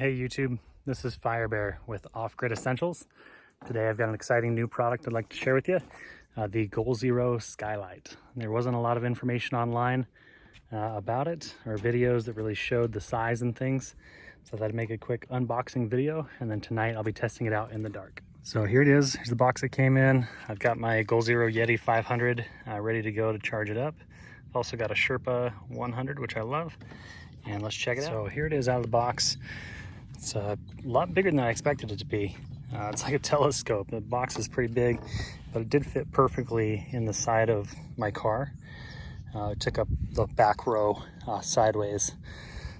Hey YouTube, this is Firebear with Off Grid Essentials. Today I've got an exciting new product I'd like to share with you, the Zero Skylight. There wasn't a lot of information online about it or videos that really showed the size and things, so I thought I'd make a quick unboxing video, and then tonight I'll be testing it out in the dark. So here it is. Here's the box that came in. I've got my Zero Yeti 500 ready to go to charge it up. I've also got a Sherpa 100, which I love, and let's check it out. So here it is out of the box. It's a lot bigger than I expected it to be. It's like a telescope. The box is pretty big, but it did fit perfectly in the side of my car. It took up the back row sideways.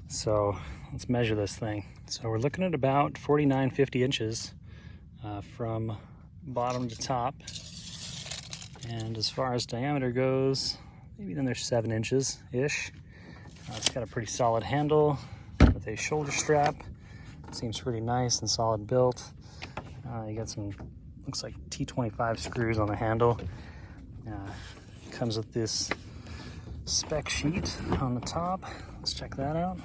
So let's measure this thing. So we're looking at about 49-50 inches from bottom to top. And as far as diameter goes, maybe then there's 7 inches-ish. It's got a pretty solid handle with a shoulder strap. Seems pretty nice and solid built. You got some, looks like T25 screws on the handle. Comes with this spec sheet on the top. Let's check that out.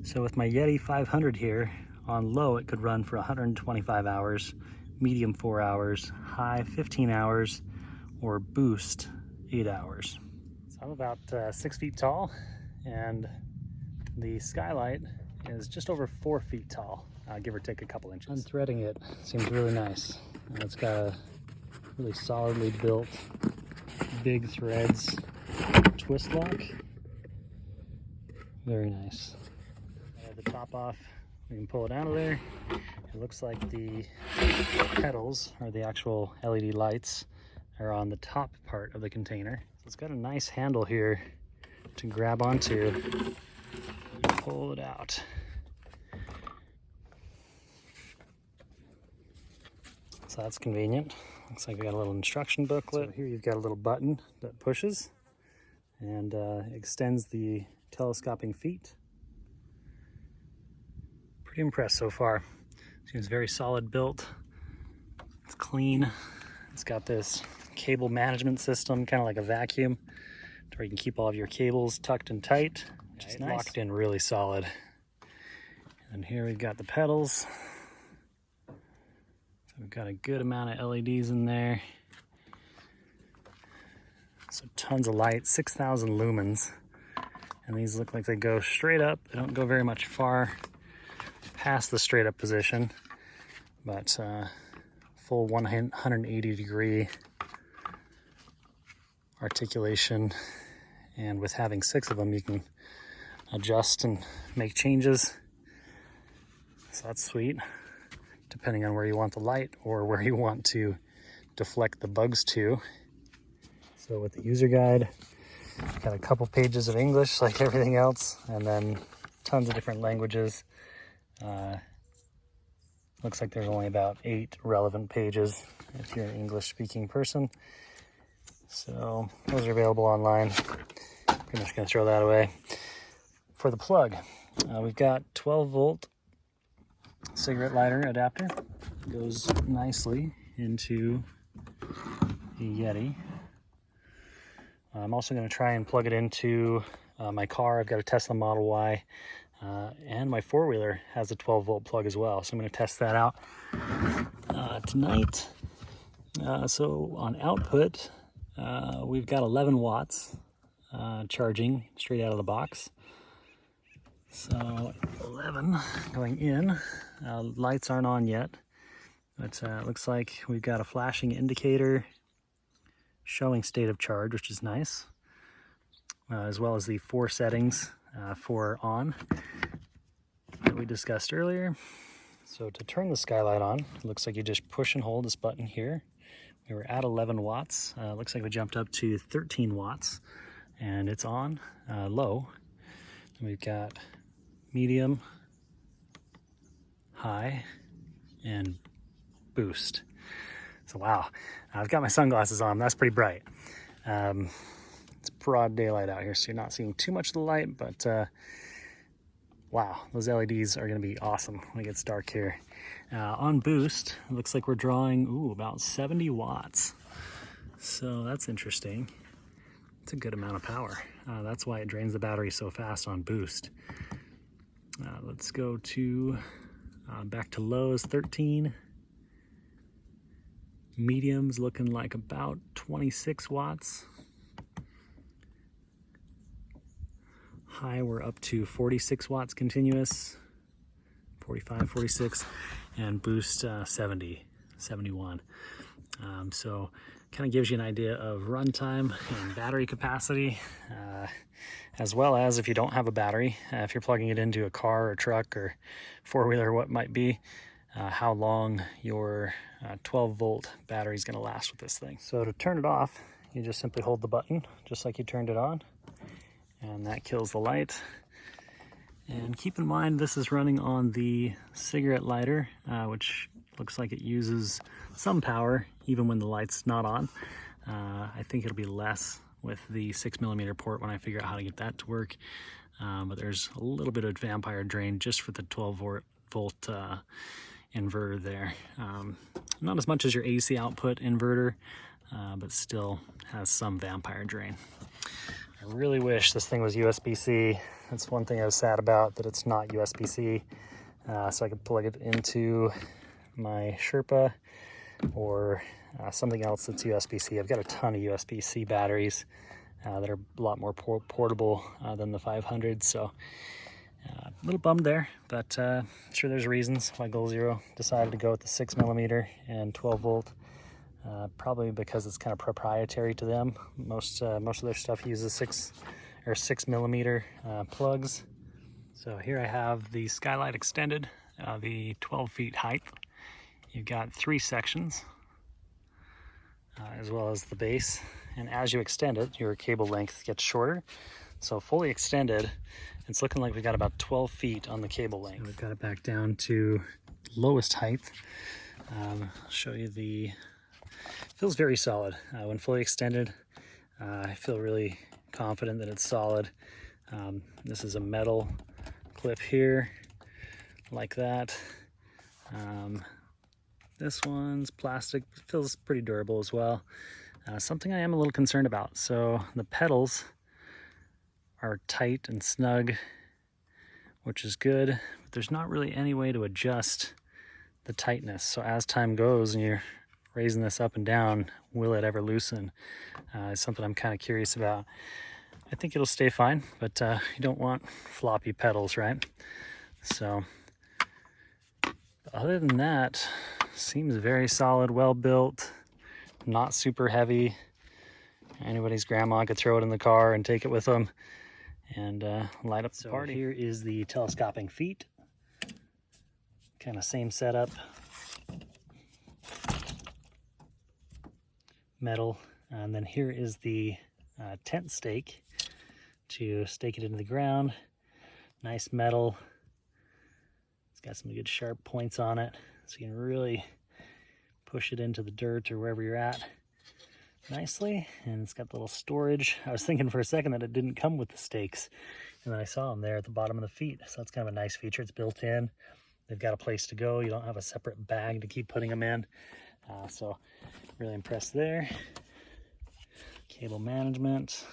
So with my Yeti 500 here, on low it could run for 125 hours, medium 4 hours, high 15 hours, or boost 8 hours. So I'm about 6 feet tall, and the Skylight is just over 4 feet tall, give or take a couple inches. Unthreading it seems really nice. It's got a really solidly built, big threads twist lock. Very nice. I have the top off. We can pull it out of there. It looks like the pedals, or the actual LED lights, are on the top part of the container. So it's got a nice handle here to grab onto. Pull it out. So that's convenient. Looks like we got a little instruction booklet. So here you've got a little button that pushes and extends the telescoping feet. Pretty impressed so far. Seems very solid built. It's clean. It's got this cable management system, kind of like a vacuum, where you can keep all of your cables tucked and tight. Just nice. Locked in really solid. And here we've got the pedals. So we've got a good amount of LEDs in there. So tons of light, 6,000 lumens. And these look like they go straight up. They don't go very much far past the straight up position, but full 180 degree articulation. And with having 6 of them, you can adjust and make changes. So that's sweet, depending on where you want the light or where you want to deflect the bugs to. So with the user guide, got a couple pages of English like everything else, and then tons of different languages. Looks like there's only about 8 relevant pages if you're an English speaking person. So those are available online. Pretty much gonna throw that away. For the plug, we've got 12 volt cigarette lighter adapter. Goes nicely into the Yeti. I'm also going to try and plug it into my car. I've got a Tesla Model Y, and my four-wheeler has a 12 volt plug as well. So I'm going to test that out tonight. So on output, we've got 11 watts charging straight out of the box. So 11 going in. Lights aren't on yet, but it looks like we've got a flashing indicator showing state of charge, which is nice, as well as the 4 settings for on that we discussed earlier. So to turn the Skylight on, it looks like you just push and hold this button here. We were at 11 watts. Looks like we jumped up to 13 watts, and it's on low. And we've got medium, high, and boost. So wow, I've got my sunglasses on. That's pretty bright. It's broad daylight out here, so you're not seeing too much of the light, but wow, those LEDs are going to be awesome when it gets dark here. On boost, it looks like we're drawing about 70 watts. So that's interesting. It's a good amount of power. That's why it drains the battery so fast on boost. Let's go to back to lows, 13. Mediums looking like about 26 watts. High, we're up to 46 watts continuous, 45, 46, and boost 70, 71. So kind of gives you an idea of runtime and battery capacity, as well as if you don't have a battery, if you're plugging it into a car or truck or four-wheeler or what might be, how long your 12-volt battery is going to last with this thing. So to turn it off, you just simply hold the button just like you turned it on, and that kills the light. And keep in mind this is running on the cigarette lighter, which looks like it uses some power even when the light's not on. I think it'll be less with the 6mm port when I figure out how to get that to work. But there's a little bit of vampire drain just for the 12-volt inverter there. Not as much as your AC output inverter, but still has some vampire drain. I really wish this thing was USB-C. That's one thing I was sad about, that it's not USB-C. So I could plug it into my Sherpa or something else that's USB-C. I've got a ton of USB-C batteries that are a lot more portable than the 500, so a little bummed there, but I'm sure there's reasons why Goal Zero decided to go with the 6mm and 12-volt. Probably because it's kind of proprietary to them. Most of their stuff uses 6mm plugs. So here I have the Skylight Extended, the 12 feet height. You've got 3 sections, as well as the base. And as you extend it, your cable length gets shorter. So fully extended, it's looking like we've got about 12 feet on the cable length. So we've got it back down to lowest height. I'll show you the... Feels very solid when fully extended. I feel really confident that it's solid. This is a metal clip here, like that. This one's plastic, feels pretty durable as well. Something I am a little concerned about. So the pedals are tight and snug, which is good, but there's not really any way to adjust the tightness. So as time goes and you're raising this up and down, will it ever loosen? Is something I'm kind of curious about. I think it'll stay fine, but you don't want floppy pedals, right? So other than that, seems very solid, well built, not super heavy. Anybody's grandma could throw it in the car and take it with them and light up the party. Here is the telescoping feet, kind of same setup. Metal, and then here is the tent stake to stake it into the ground. Nice metal. It's got some good sharp points on it, so you can really push it into the dirt or wherever you're at nicely. And it's got the little storage. I was thinking for a second that it didn't come with the stakes, and then I saw them there at the bottom of the feet. So that's kind of a nice feature. It's built in. They've got a place to go. You don't have a separate bag to keep putting them in. So really impressed there. Cable management.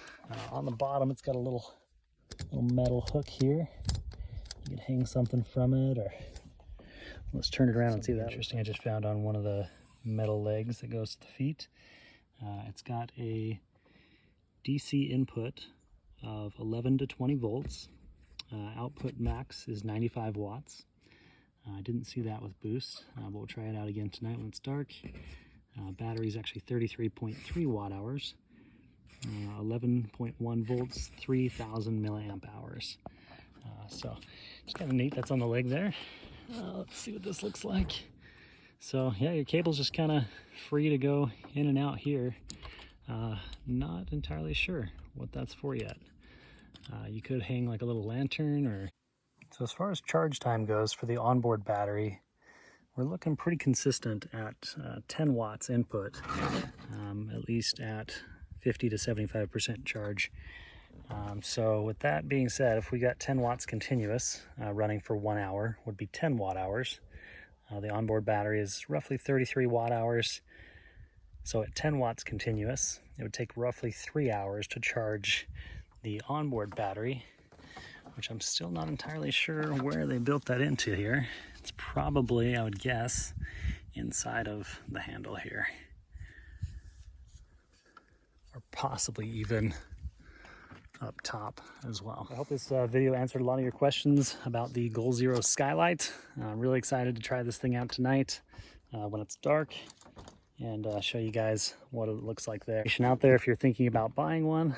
On the bottom, it's got a little metal hook here. You could hang something from it, or let's turn it around and see that. Interesting. I just found on one of the metal legs that goes to the feet. It's got a DC input of 11 to 20 volts. Output max is 95 watts. I didn't see that with boost, but we'll try it out again tonight when it's dark. Battery is actually 33.3 watt hours, 11.1 volts, 3,000 milliamp hours. So it's kind of neat. That's on the leg there. Let's see what this looks like. So yeah, your cable's just kind of free to go in and out here. Not entirely sure what that's for yet. You could hang like a little lantern or... So as far as charge time goes for the onboard battery, we're looking pretty consistent at 10 watts input, at least at 50 to 75% charge. So with that being said, if we got 10 watts continuous running for 1 hour, would be 10 watt hours. The onboard battery is roughly 33 watt hours. So at 10 watts continuous, it would take roughly 3 hours to charge the onboard battery, which I'm still not entirely sure where they built that into here. It's probably, I would guess, inside of the handle here. Or possibly even up top as well. I hope this video answered a lot of your questions about the Goal Zero Skylight. I'm really excited to try this thing out tonight when it's dark and show you guys what it looks like there. Out there, if you're thinking about buying one,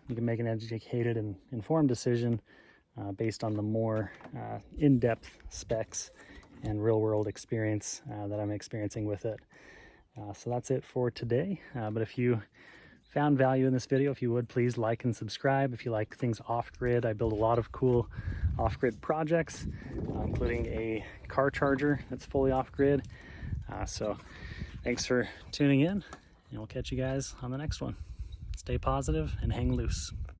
you can make an educated and informed decision based on the more in-depth specs and real-world experience that I'm experiencing with it. So that's it for today. But if you found value in this video, if you would please like and subscribe. If you like things off-grid, I build a lot of cool off-grid projects, including a car charger that's fully off-grid. So thanks for tuning in, and we'll catch you guys on the next one. Stay positive and hang loose.